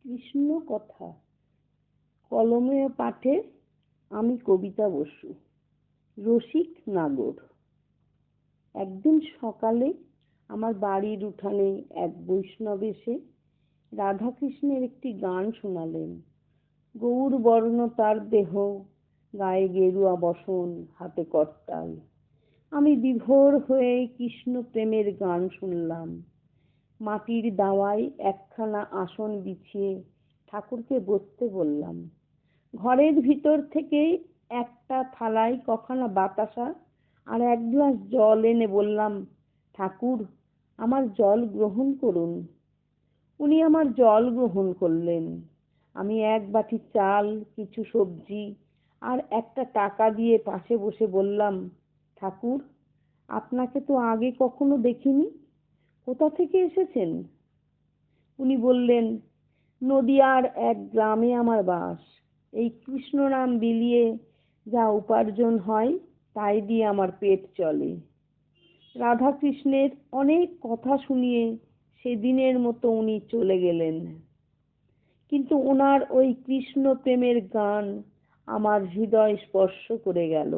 কৃষ্ণ কথা কলমে পাঠে আমি কবিতা বসু। রসিক নাগর। একদিন সকালে আমার বাড়ির উঠানে এক বৈষ্ণব এসে রাধাকৃষ্ণের একটি গান শোনালেন। গৌর বর্ণ তার দেহ, গায়ে গেরুয়া বসন, হাতে করতাল। আমি বিভোর হয়ে কৃষ্ণ প্রেমের গান শুনলাম। মাটির দাওয়ায় একখানা আসন বিছিয়ে ঠাকুরকে বসতে বললাম। ঘরের ভিতর থেকে একটা থালায় কখানা বাতাসা আর এক গ্লাস জল এনে বললাম, ঠাকুর আমার জল গ্রহণ করুন। উনি আমার জল গ্রহণ করলেন। আমি এক বাটি চাল, কিছু সবজি আর একটা টাকা দিয়ে পাশে বসে বললাম, ঠাকুর আপনাকে তো আগে কখনো দেখিনি, কোথা থেকে এসেছেন? উনি বললেন, নদিয়ার এক গ্রামে আমার বাস। এই কৃষ্ণ নাম বিলিয়ে যা উপার্জন হয় তাই দিয়ে আমার পেট চলে। রাধা কৃষ্ণের অনেক কথা শুনিয়ে সেদিনের মতো উনি চলে গেলেন, কিন্তু ওনার ওই কৃষ্ণ প্রেমের গান আমার হৃদয় স্পর্শ করে গেল।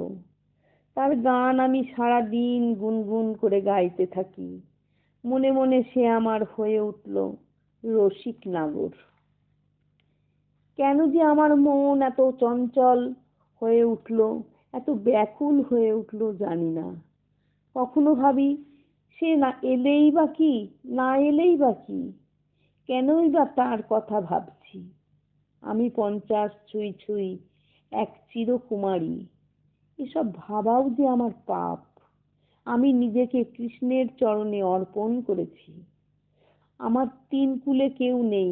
তার গান আমি সারা দিন গুনগুন করে গাইতে থাকি। মনে মনে সে আমার হয়ে উঠল রসিক নাগর। কেন যে আমার মন এত চঞ্চল হয়ে উঠল, এত ব্যাকুল হয়ে উঠল জানি না। কখনো ভাবি সে না এলেই বা কি, না এলেই বা কি, কেনই বা তার কথা ভাবছি। আমি 50 ছুঁই ছুঁই, এক চিরকুমারী। এসব ভাবাও যে আমার পাপ। আমি নিজেকে কৃষ্ণের চরণে অর্পণ করেছি। আমার 3 কুলে কেউ নেই।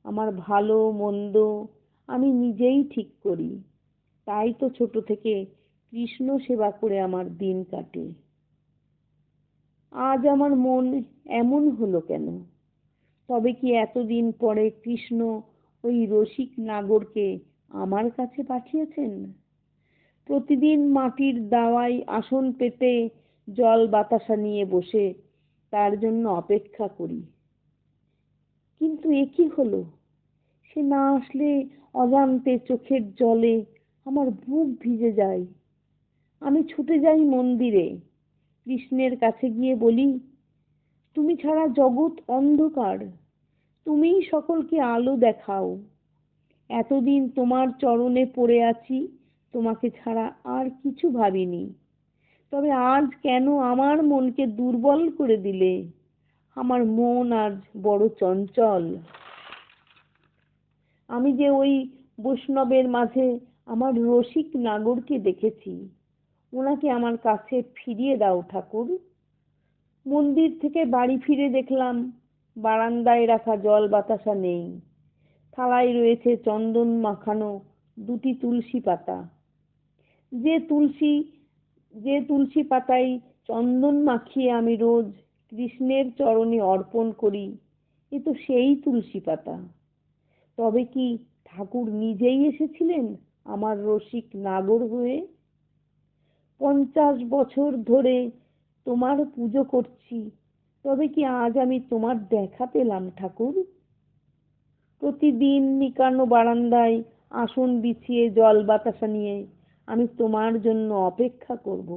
আমার ভালো মন্দ আমি নিজেই ঠিক করি। তাই তো ছোট থেকে কৃষ্ণ সেবা করে আমার দিন কাটে। আজ আমার মন এমন হলো কেন? তবে কি এতদিন পরে কৃষ্ণ ওই রসিক নাগরকে আমার কাছে পাঠিয়েছেন? প্রতিদিন মাটির দাওয়ায় আসন পেতে জল বাতাসা নিয়ে বসে তার জন্য অপেক্ষা করি। কিন্তু এ কি হলো? সে না আসলে অজান্তে চোখের জলে আমার বুক ভিজে যায়। আমি ছুটে যাই মন্দিরে। কৃষ্ণের কাছে গিয়ে বলি, তুমি ছাড়া জগৎ অন্ধকার, তুমিই সকলকে আলো দেখাও। এতদিন তোমার চরণে পড়ে আছি, তোমাকে ছাড়া আর কিছু ভাবিনি। তবে আজ কেন আমার মনকে দুর্বল করে দিলে? আমার মন আজ বড় চঞ্চল। আমি যে ওই বৈষ্ণবের মাঝে আমার রসিক নাগরকে দেখেছি, ওনাকে আমার কাছে ফিরিয়ে দাও ঠাকুর। মন্দির থেকে বাড়ি ফিরে দেখলাম বারান্দায় রাখা জল বাতাসা নেই। থালায় রয়েছে চন্দন মাখানো 2টি তুলসী পাতা। যে তুলসী যে তুলসী পাতায় চন্দন মাখিয়ে আমি রোজ কৃষ্ণের চরণে অর্পণ করি, এ তো সেই তুলসী পাতা। তবে কি ঠাকুর নিজেই এসেছিলেন আমার রসিক নাগর হয়ে? 50 বছর ধরে তোমার পুজো করছি, তবে কি আজ আমি তোমার দেখা পেলাম ঠাকুর? প্রতিদিন নিকানো বারান্দায় আসন বিছিয়ে জল বাতাসা নিয়ে আমি তোমার জন্য অপেক্ষা করব।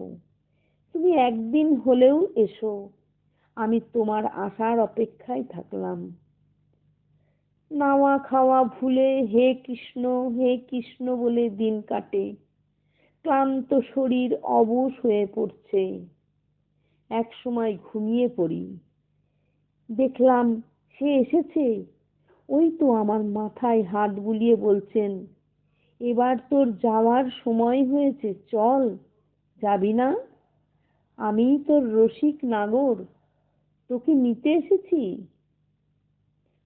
তুমি একদিন হলেও এসো, আমি তোমার আসার অপেক্ষায় থাকলাম। নাওয়া খাওয়া ভুলে হে কৃষ্ণ বলে দিন কাটে। ক্লান্ত শরীর অবশ হয়ে পড়ছে। এক সময় ঘুমিয়ে পড়ি। দেখলাম সে এসেছে। ওই তো আমার মাথায় হাত বুলিয়ে বলছেন, এবার তোর যাওয়ার সময় হয়েছে, চল, যাবি না? আমিই তোর রসিক নাগর, তোকে নিতে এসেছি।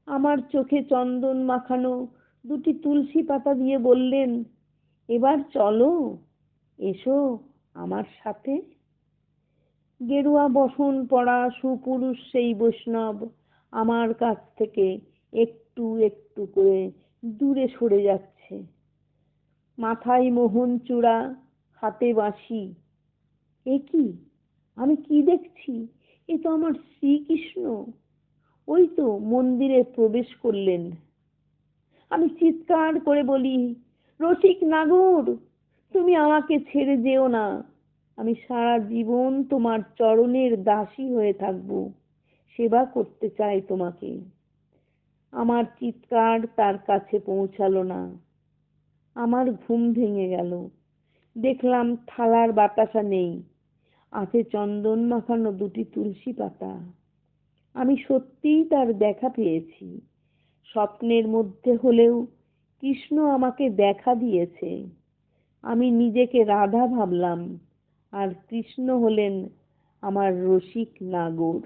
আমার চোখে চন্দন মাখানো 2টি তুলসী পাতা দিয়ে বললেন, এবার চলো, এসো আমার সাথে। গেরুয়া বসন পরা সুপুরুষ সেই বৈষ্ণব আমার কাছ থেকে একটু একটু করে দূরে সরে যাচ্ছে। মাথায় মোহন চূড়া, হাতে বাঁশি। এ কি? আমি কি দেখছি? এ তো আমার শ্রীকৃষ্ণ। ওই তো মন্দিরে প্রবেশ করলেন। আমি চিৎকার করে বলি, রসিক নাগর, তুমি আমাকে ছেড়ে যেও না। আমি সারা জীবন তোমার চরণের দাসী হয়ে থাকবো, সেবা করতে চাই তোমাকে। আমার চিৎকার তার কাছে পৌঁছালো না। আমার ঘুম ভেঙে গেল। দেখলাম থালার বাতাসা নেই, আছে চন্দন মাখানো দুটি তুলসী পাতা। আমি সত্যিই তার দেখা পেয়েছি, স্বপ্নের মধ্যে হলেও কৃষ্ণ আমাকে দেখা দিয়েছে। আমি নিজেকে রাধা ভাবলাম, আর কৃষ্ণ হলেন আমার রসিক নাগর।